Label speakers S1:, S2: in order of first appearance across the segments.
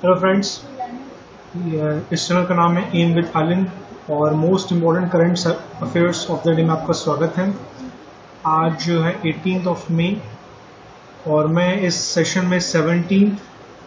S1: Hello friends, इस channel का नाम है एम विद आलिन और most important current affairs of the day में आपका स्वागत है। आज जो है 18 मई और मैं इस सेशन में 17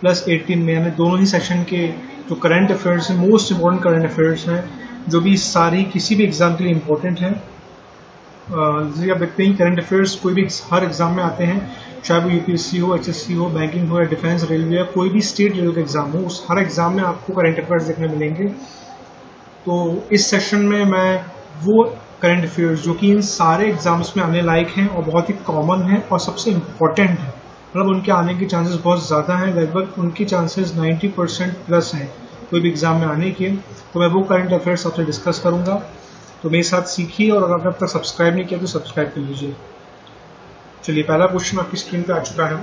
S1: प्लस 18 में यानी दोनों ही सेशन के जो करंट अफेयर्स हैं, मोस्ट इम्पॉर्टेंट करंट अफेयर्स हैं, जो भी सारी किसी भी एग्ज़ाम के लिए इम्पोर्टेंट हैं। जैसे आप देखते हैं करंट अफेयर्स कोई भी हर एग्ज़ाम में आते हैं, चाहे वो यूपीएससी हो, एचएससी हो, बैंकिंग हो या डिफेंस, रेलवे या कोई भी स्टेट लेवल का एग्ज़ाम हो, उस हर एग्ज़ाम में आपको करंट अफेयर्स देखने मिलेंगे। तो इस सेशन में मैं वो करंट अफेयर्स जो कि इन सारे एग्ज़ाम्स में आने लायक हैं और बहुत ही कॉमन हैं और सबसे इम्पोर्टेंट हैं, मतलब उनके आने के चांसेस बहुत ज़्यादा हैं, लगभग उनकी चांसेस 90% प्लस हैं कोई भी एग्ज़ाम में आने के। तो मैं वो करंट अफेयर्स आपसे डिस्कस करूँगा, तो मेरे साथ सीखिए और अगर आपने अब तक सब्सक्राइब नहीं किया तो सब्सक्राइब कर लीजिए। चलिए, पहला क्वेश्चन आपकी स्क्रीन पे आ चुका है।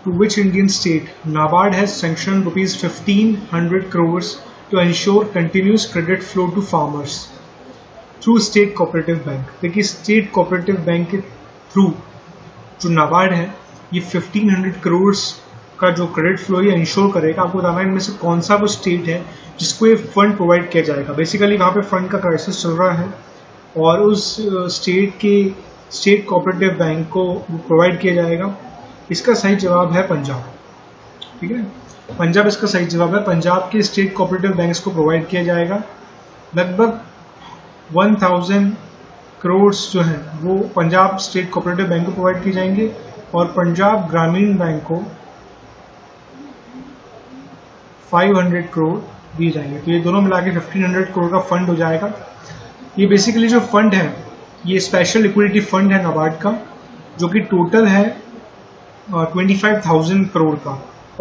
S1: To which Indian state NABARD has sanction ₹1500 crores to ensure continuous credit flow to farmers through state cooperative bank. देखिए, स्टेट कोऑपरेटिव बैंक के थ्रू जो नाबार्ड है ये 1500 crores का जो क्रेडिट फ्लो ये इंश्योर करेगा। आपको बताना है इनमें से कौन सा वो स्टेट है जिसको ये फंड प्रोवाइड किया जाएगा। बेसिकली वहाँ पे फंड का क्राइसिस चल रहा है और उस स्टेट कोऑपरेटिव बैंक को प्रोवाइड किया जाएगा। इसका सही जवाब है पंजाब। ठीक है, पंजाब इसका सही जवाब है। पंजाब के स्टेट कोऑपरेटिव बैंक को प्रोवाइड किया जाएगा। लगभग 1000 crores जो है वो पंजाब स्टेट कोऑपरेटिव बैंक को प्रोवाइड किए जाएंगे और पंजाब ग्रामीण बैंक को 500 crore दिए जाएंगे। तो ये दोनों मिला के 1500 crore का फंड हो जाएगा। ये बेसिकली जो फंड है ये स्पेशल लिक्विडिटी फंड है नाबार्ड का, जो कि टोटल है 25,000 crore का,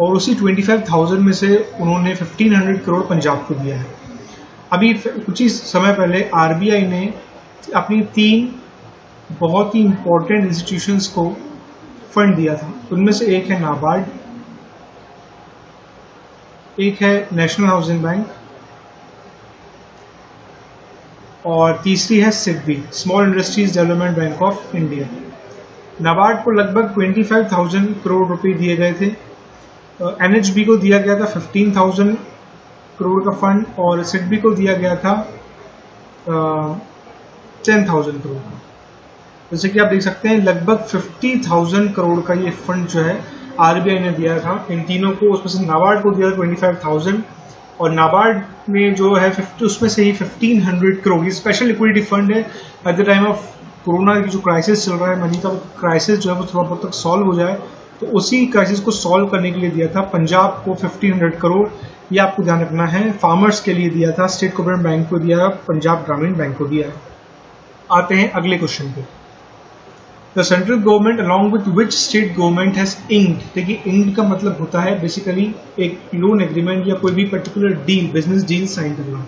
S1: और उसी 25,000 में से उन्होंने 1500 crore पंजाब को दिया है। अभी कुछ ही समय पहले आरबीआई ने अपनी 3 बहुत ही इंपॉर्टेंट इंस्टीट्यूशंस को फंड दिया था। उनमें से एक है नाबार्ड, एक है नेशनल हाउसिंग बैंक और तीसरी है SIDBI, small industries development bank of India. NABARD को लगभग 25,000 crore रुपए दिए गए थे। एनएचबी को दिया गया था 15,000 crore का फंड और सिडबी को दिया गया था 10,000 crore का। जैसे कि आप देख सकते हैं लगभग 50,000 crore का ये फंड जो है आरबीआई ने दिया था इन तीनों को। उसमें से नाबार्ड को दिया 25,000 और नाबार्ड में जो है 50, उसमें से ही 1500 crore, ये स्पेशल लिक्विडिटी फंड है। At the time of corona की जो क्राइसिस चल रहा है, मनी का क्राइसिस जो है वो थोड़ा बहुत तक सॉल्व हो जाए, तो उसी क्राइसिस को सॉल्व करने के लिए दिया था पंजाब को 1500 crore। ये आपको ध्यान रखना है। फार्मर्स के लिए दिया था, स्टेट कोऑपरेटिव बैंक को दिया, पंजाब ग्रामीण बैंक को दिया। आते हैं अगले क्वेश्चन पे। The central government along with which state government has inked. देखिए, इंक्ड का मतलब होता है बेसिकली एक लोन एग्रीमेंट या कोई भी particular deal, business deal sign करना।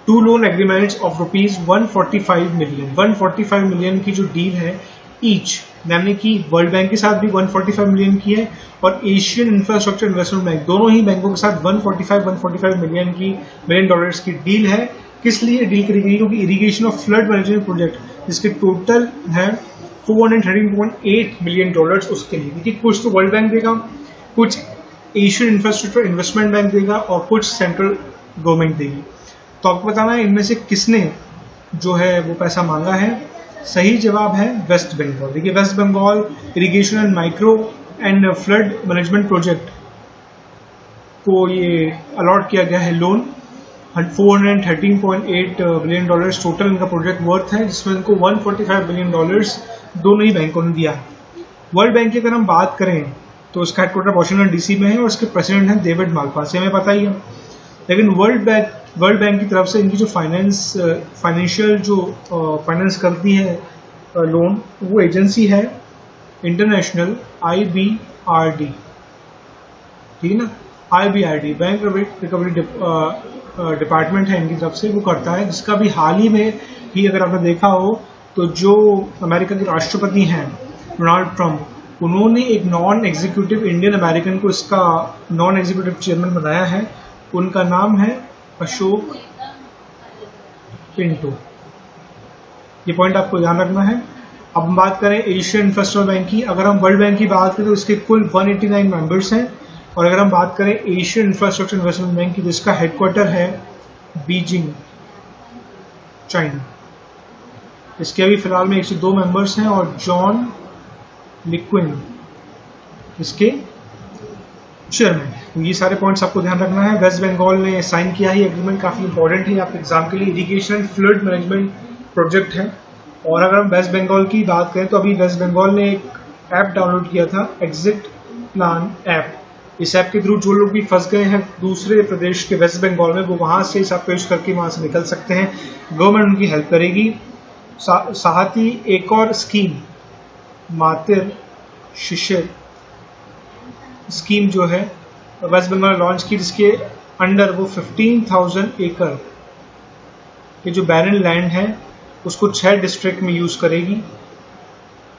S1: 2 loan agreements of ₹145 million, 145 million की जो डील है ईच, यानी कि वर्ल्ड बैंक के साथ भी 145 million की है और एशियन इंफ्रास्ट्रक्चर इन्वेस्टमेंट बैंक, दोनों ही बैंकों के साथ 145 million डॉलर्स की डील है। किस लिए डील करी गई? क्योंकि irrigation of flood management project, जिसके टोटल है $413.8 million उसके लिए। देखिए, कुछ तो वर्ल्ड बैंक देगा, कुछ एशियन इंफ्रास्ट्रक्चर इन्वेस्टमेंट बैंक देगा और कुछ सेंट्रल गवर्नमेंट देगी। तो आपको बताना है इनमें से किसने जो है वो पैसा मांगा है। सही जवाब है वेस्ट बंगाल। देखिए, West Bengal irrigation and micro and flood management project को ये अलॉट किया गया है लोन। $413.8 billion टोटल इनका प्रोजेक्ट वर्थ है, जिसमें इनको $145 billion दोनों ही बैंकों ने दिया। वर्ल्ड बैंक की अगर हम बात करें तो उसका हेडक्वार्टर वॉशिंगटन डीसी में है और उसके प्रेसिडेंट हैं डेविड मालपास, हमें पता ही है। लेकिन वर्ल्ड बैंक की तरफ से इनकी जो फाइनेंशियल जो फाइनेंस करती है लोन, वो एजेंसी है इंटरनेशनल IBRD। ठीक है ना, IBRD बैंक रिकवरी डिपार्टमेंट है इनकी तरफ से, वो करता है। जिसका भी हाल ही में ही अगर आपने देखा हो तो जो अमेरिका के राष्ट्रपति हैं डोनाल्ड ट्रंप, उन्होंने एक नॉन एग्जीक्यूटिव इंडियन अमेरिकन को इसका नॉन एग्जीक्यूटिव चेयरमैन बनाया है। उनका नाम है अशोक पिंटो। ये पॉइंट आपको ध्यान रखना है। अब हम बात करें एशियन इंफ्रास्ट्रक्चर बैंक की। अगर हम वर्ल्ड बैंक की बात करें तो इसके कुल 189 मेंबर्स हैं। और अगर हम बात करें एशियन इंफ्रास्ट्रक्चर इन्वेस्टमेंट बैंक की, जिसका हेडक्वार्टर है बीजिंग, चाइना, इसके अभी फिलहाल में 102 मेंबर्स हैं और जॉन लिक्विन इसके चेयरमैन। तो ये सारे पॉइंट्स आपको ध्यान रखना है। वेस्ट बंगाल ने साइन किया है एग्रीमेंट, काफ़ी इंपॉर्टेंट है आपके एग्जाम के लिए। इरिगेशन फ्लड मैनेजमेंट प्रोजेक्ट है। और अगर हम वेस्ट बंगाल की बात करें तो अभी वेस्ट बंगाल ने एक ऐप डाउनलोड किया था, एग्जिट प्लान ऐप। इस ऐप के थ्रू जो लोग भी फंस गए हैं दूसरे प्रदेश के वेस्ट बंगाल में, वो वहाँ से इस ऐप को यूज करके वहाँ से निकल सकते हैं। गवर्नमेंट उनकी हेल्प करेगी। साथ ही एक और स्कीम, मातिर शिशिर स्कीम जो है वेस्ट बंगाल लॉन्च की, जिसके अंडर वो 15,000 एकड़ के जो बैरन लैंड है उसको 6 डिस्ट्रिक्ट में यूज करेगी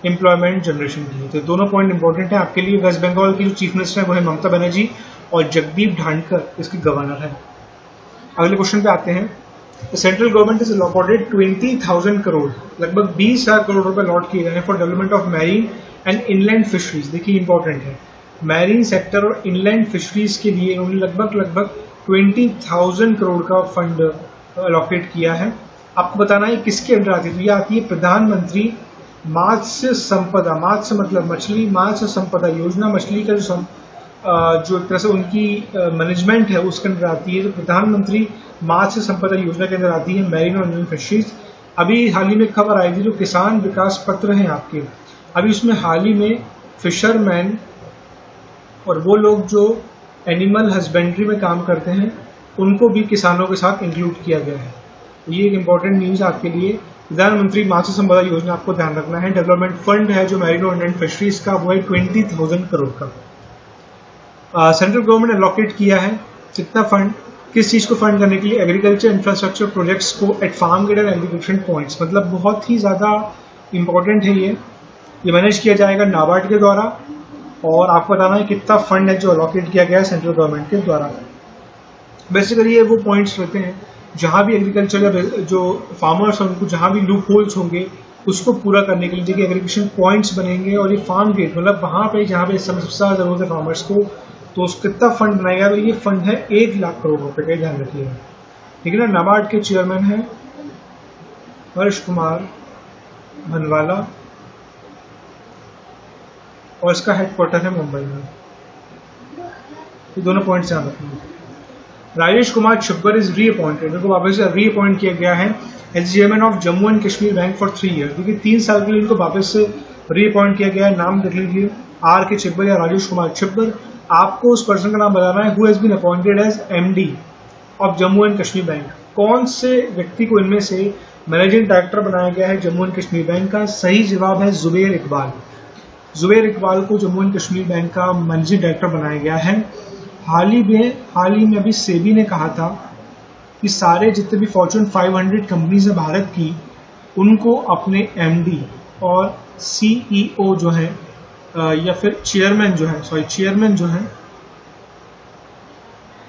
S1: एम्प्लॉयमेंट जनरेशन के लिए। तो दोनों पॉइंट इंपॉर्टेंट है आपके लिए। वेस्ट बंगाल की जो चीफ मिनिस्टर है वो है ममता बनर्जी और जगदीप धनखड़ इसकी गवर्नर है। अगले क्वेश्चन पे आते हैं। Central government is allotted 20,000 crore, लगभग 20,000 करोड़ रुपए अलॉट किए गए हैं for development of marine and inland fisheries. देखिए इंपॉर्टेंट है, मैरीन सेक्टर और इनलैंड फिशरीज के लिए उन्होंने लगभग 20,000 करोड़ का फंड अलॉकेट किया है। आपको बताना है किसके अंडर आती है, तो ये आती है प्रधानमंत्री मत्स्य संपदा, मत्स्य मतलब मछली, मत्स्य संपदा योजना, मछली का जो एक तरह से उनकी मैनेजमेंट है उसके अंदर आती है। तो प्रधानमंत्री मत्स्य संपदा योजना के अंदर आती है मैरीन और इनलैंड फिशरीज। अभी हाल ही में खबर आई थी, जो किसान विकास पत्र हैं आपके, अभी उसमें हाल ही में फिशरमैन और वो लोग जो एनिमल हस्बेंड्री में काम करते हैं उनको भी किसानों के साथ इंक्लूड किया गया है। तो ये एक इंपॉर्टेंट न्यूज आपके लिए। प्रधानमंत्री मत्स्य संपदा योजना आपको ध्यान रखना है। डेवलपमेंट फंड है जो मैरीन और इनलैंड फिशरीज का, वो है 20,000 करोड़ का। सेंट्रल गवर्नमेंट ने अलॉकेट किया है कितना फंड, किस चीज को फंड करने के लिए, एग्रीकल्चर इंफ्रास्ट्रक्चर प्रोजेक्ट्स को at farm gate and agriculture points. मतलब बहुत ही ज्यादा इंपॉर्टेंट है ये मैनेज किया जाएगा नाबार्ड के द्वारा। और आपको बताना है कितना फंड है जो अलॉकेट किया गया है सेंट्रल गवर्नमेंट के द्वारा। बेसिकली ये वो पॉइंट्स रहते हैं जहां भी एग्रीकल्चर या जो फार्मर्स हैं उनको जहां भी लूप होल्स होंगे उसको पूरा करने के लिए देखिए एग्रीकल्चर पॉइंट्स बनेंगे। और ये फार्म गेट मतलब वहां पे जहां पे सबसे ज्यादा जरूरत है फार्मर्स को, तो उसको कितना फंड बनाएगा, तो ये फंड है 1 लाख करोड़ रुपए का, ध्यान रखिएगा, ठीक है ना। नाबार्ड के चेयरमैन है हर्ष कुमार भनवाला और इसका हेडक्वार्टर है मुंबई में। ये दोनों पॉइंट्स ध्यान रखना। राजेश कुमार छिब्बर इज रीअपॉइंटेड, इनको वापस से रीअपॉइंट किया गया है as chairman of Jammu and Kashmir bank for 3 year. क्योंकि 3 साल के लिए इनको वापस से रीअपॉइंट किया गया है। नाम देख लीजिए, आर के छिब्बर या राजेश कुमार छिब्बर। आपको उस पर्सन का नाम बताना है who has been appointed as MD of Jammu and Kashmir bank. कौन से व्यक्ति को इनमें से मैनेजिंग डायरेक्टर बनाया गया है जम्मू एंड कश्मीर बैंक का? सही जवाब है जुबैर इकबाल। जुबैर इकबाल को जम्मू एंड कश्मीर बैंक का मैनेजिंग डायरेक्टर बनाया गया है। हाल ही में अभी सेबी ने कहा था कि सारे जितने भी फॉर्च्यून 500 कंपनीज है भारत की, उनको अपने एमडी और सीईओ जो है या फिर चेयरमैन जो है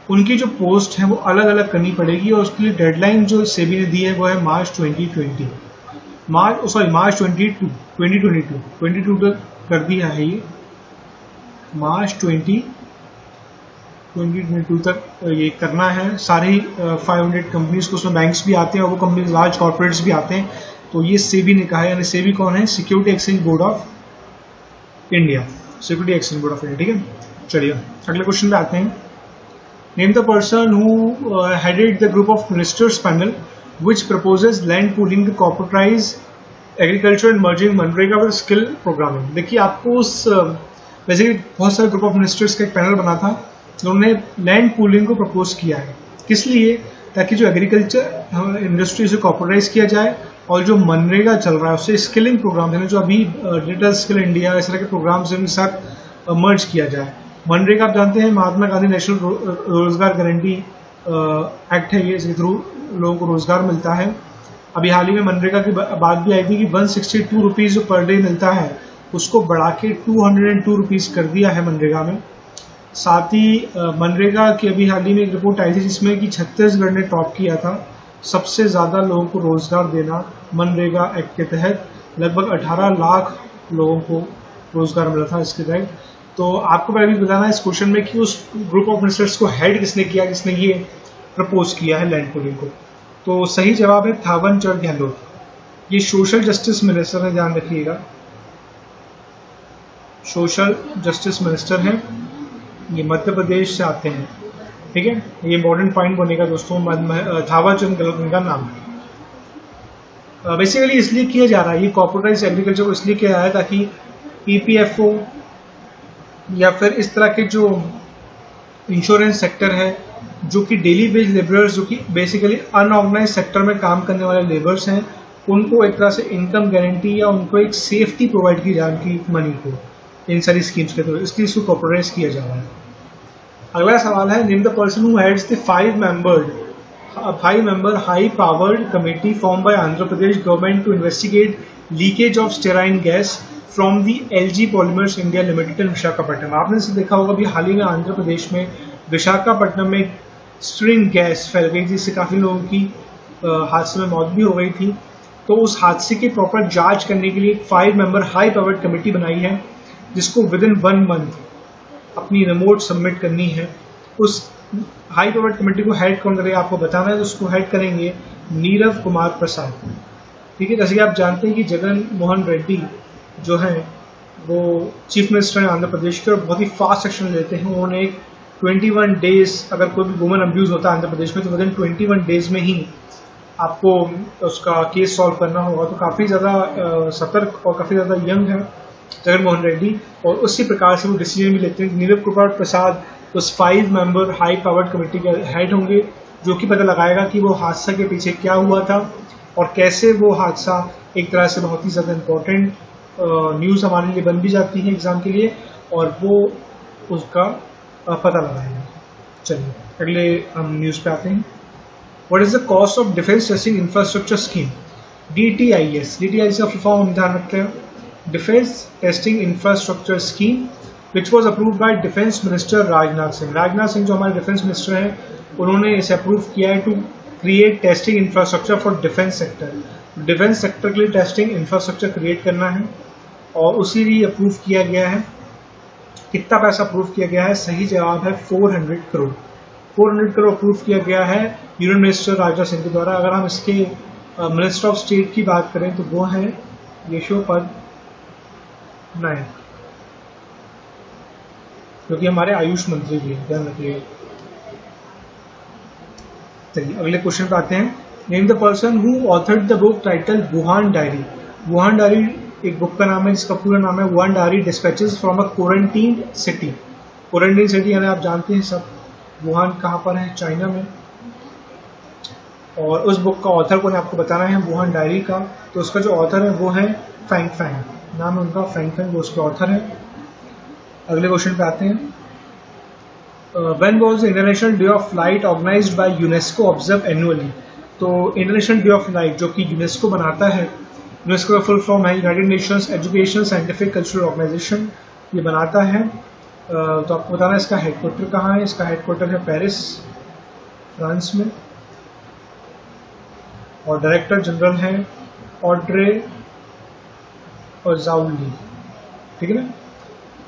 S1: उनकी जो पोस्ट है वो अलग अलग करनी पड़ेगी। और उसके लिए डेडलाइन जो सेबी ने दी है वो है मार्च 2022 तक कर दिया है। ये मार्च 2022 तक ये करना है सारी 500 कंपनीज को। उसमें बैंक्स भी आते हैं और वो कंपनीज लार्ज कॉर्पोरेट्स भी आते हैं। तो ये सेबी ने कहा है, यानी सेबी कौन है? Security exchange board of India, security exchange board of India, ठीक है। चलिए अगले क्वेश्चन पे आते हैं। Name the person who headed the group of ministers panel which proposes land pooling to corporatise agriculture and merging MNREGA with skill programming. देखिए आपको उस बेसिकली बहुत सारे ग्रुप ऑफ मिनिस्टर्स का एक पैनल बना था, उन्होंने लैंड पूलिंग को प्रपोज किया है। किस लिए? ताकि जो एग्रीकल्चर इंडस्ट्री से कॉर्पोरेटाइज किया जाए और जो मनरेगा चल रहा है उससे स्किलिंग प्रोग्राम है, जो अभी डिजिटल स्किल इंडिया इस तरह के प्रोग्राम से साथ मर्ज किया जाए। मनरेगा आप जानते हैं महात्मा गांधी नेशनल रोजगार गारंटी एक्ट है, ये इसके थ्रू लोगों को रोजगार मिलता है। अभी हाल ही में मनरेगा की बात भी आई थी कि 162 रुपीज जो पर डे मिलता है उसको बढ़ा के 202 रुपीज कर दिया है मनरेगा में। साथ ही मनरेगा की अभी हाल ही में एक रिपोर्ट आई थी जिसमें कि छत्तीसगढ़ ने टॉप किया था सबसे ज्यादा लोगों को रोजगार देना मनरेगा एक्ट के तहत। लगभग 18 लाख लोगों को रोजगार मिला था इसके तहत। तो आपको पहले भी बताना है इस क्वेश्चन में कि उस ग्रुप ऑफ मिनिस्टर्स को हेड किसने किया, जिसने ये प्रपोज किया है लैंड पूलिंग को। तो सही जवाब है थावर चंद गहलोत। ये सोशल जस्टिस मिनिस्टर है, ध्यान रखिएगा, सोशल जस्टिस मिनिस्टर हैं, ये मध्य प्रदेश से आते हैं। ठीक है, ये इम्पोर्टेंट पॉइंट बनेगा दोस्तों, थावर चंद गहलोत उनका नाम है। बेसिकली इसलिए किया जा रहा है ये कॉर्पोरेटाइज एग्रीकल्चर को, इसलिए किया जा रहा है ताकि ईपीएफओ या फिर इस तरह के जो इंश्योरेंस सेक्टर है, जो कि डेली वेज लेबरर्स, जो कि बेसिकली अनऑर्गेनाइज सेक्टर में काम करने वाले लेबर्स हैं, उनको एक तरह से इनकम गारंटी या उनको एक सेफ्टी प्रोवाइड की जाएगी मनी को इन सारी स्कीम्स के थ्रू, इसलिए इसको कॉर्पोरेटाइज किया जा रहा है। अगला सवाल है, name the person who heads the 5 member high powered committee formed by Andhra Pradesh government to investigate leakage of stearine gas from the LG Polymers India Limited in Visakhapatnam. आपने इसे देखा होगा अभी हाल ही में आंध्र प्रदेश में विशाखापट्टनम में स्टीयरिन गैस फैल गई, जिससे काफ़ी लोगों की हादसे में मौत भी हो गई थी। तो उस हादसे की प्रॉपर जांच करने के लिए 5 member हाई पावर्ड कमेटी बनाई है, जिसको विदिन 1 month अपनी रिपोर्ट सबमिट करनी है। उस हाई पावर्ड कमेटी को हेड कौन करेगा आपको बताना है, तो उसको हेड करेंगे नीरव कुमार प्रसाद। ठीक है, जैसे कि आप जानते हैं कि जगन मोहन रेड्डी जो हैं वो चीफ मिनिस्टर हैं आंध्र प्रदेश के, और बहुत ही फास्ट एक्शन लेते हैं। उन्होंने एक 21 डेज, अगर कोई भी वुमन अब्यूज होता है आंध्र प्रदेश में, तो विदिन 21 डेज में ही आपको उसका केस सॉल्व करना होगा। तो काफ़ी ज़्यादा सतर्क और काफ़ी ज़्यादा यंग है जगन मोहन रेड्डी, और उसी प्रकार से वो डिसीजन भी लेते हैं। नीरव कुमार प्रसाद उस 5 member हाई पावर्ड कमेटी के हेड होंगे, जो कि पता लगाएगा कि वो हादसा के पीछे क्या हुआ था और कैसे वो हादसा एक तरह से बहुत ही ज़्यादा इम्पोर्टेंट न्यूज़ हमारे लिए बन भी जाती है एग्जाम के लिए, और वो उसका पता लगाएगा। चलिए अगले हम न्यूज़ पे आते हैं। What is the cost of defence testing infrastructure scheme? DTIS का फुल फॉर्म ध्यान रखते हैं, defence testing infrastructure scheme, which was approved by defence minister Rajnath Singh. Rajnath Singh जो हमारे डिफेंस मिनिस्टर हैं, उन्होंने इसे अप्रूव किया है to create testing infrastructure for defence sector. Defence sector के लिए टेस्टिंग इंफ्रास्ट्रक्चर क्रिएट करना है, और उसी लिए अप्रूव किया गया है। कितना पैसा अप्रूव किया गया है? सही जवाब है 400 करोड़। 400 करोड़ अप्रूव किया गया है यूनियन मिनिस्टर राजनाथ सिंह के द्वारा। अगर हम इसके मिनिस्टर ऑफ स्टेट की बात करें तो वो है यशोपद नायक, क्योंकि हमारे आयुष मंत्री भी हैं, ध्यान रखिए। चलिए अगले क्वेश्चन पे आते हैं। Name the person who authored the book title Wuhan diary. Wuhan diary एक बुक का नाम है, जिसका पूरा नाम है Wuhan diary dispatches from a quarantine city. Quarantine city यानी आप जानते हैं सब वुहान कहाँ पर है, चाइना में। और उस बुक का ऑथर को आपको बताना है वुहान डायरी का। तो उसका जो ऑथर है वो है फैंग फैंग, नाम है उनका फैंग फैंग, वो उसके ऑथर है। अगले क्वेश्चन पे आते हैं। When was the International Day of Light organized by UNESCO observed annually? तो इंटरनेशनल डे ऑफ लाइट जो कि यूनेस्को बनाता है, यूनेस्को का फुल फॉर्म है United Nations Education Scientific Cultural Organisation, ये बनाता है। तो आपको बताना है इसका हेडक्वार्टर कहाँ है। इसका हेडक्वार्टर है पेरिस, फ्रांस में, और डायरेक्टर जनरल है ऑड्रे और जाउली। ठीक है ना।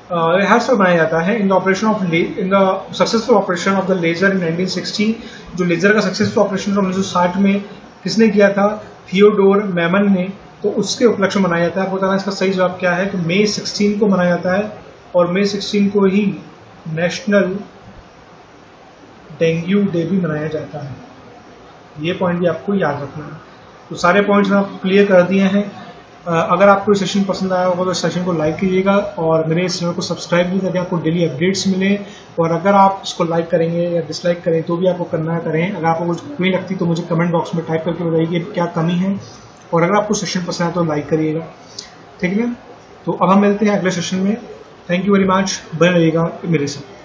S1: हर बनाया जाता है in the successful operation of the laser in 1960। जो लेजर का सक्सेसफुल ऑपरेशन 1960 में किसने किया था? थियोडोर मैमन ने। तो उसके उपलक्ष्य में मनाया जाता है। आपको बताना इसका सही जवाब क्या है कि मई 16 को मनाया जाता है, और मई 16 को ही नेशनल डेंगू डे भी मनाया जाता है। ये पॉइंट भी आपको याद रखना है। तो सारे पॉइंट्स आप क्लियर कर दिए हैं। अगर आपको ये सेशन पसंद आया होगा तो इस सेशन को लाइक कीजिएगा, और मेरे इस चैनल को सब्सक्राइब भी करके आपको डेली अपडेट्स मिले। और अगर आप इसको लाइक करेंगे या डिसलाइक करें तो भी आपको करना करें। अगर आपको कुछ कमी लगती तो मुझे कमेंट बॉक्स में टाइप करके बताइए कि क्या कमी है, और अगर आपको सेशन पसंद आए तो लाइक करिएगा। ठीक है ना। तो अब हम मिलते हैं अगले सेशन में। थैंक यू वेरी मच, बने रहिएगा मेरे साथ।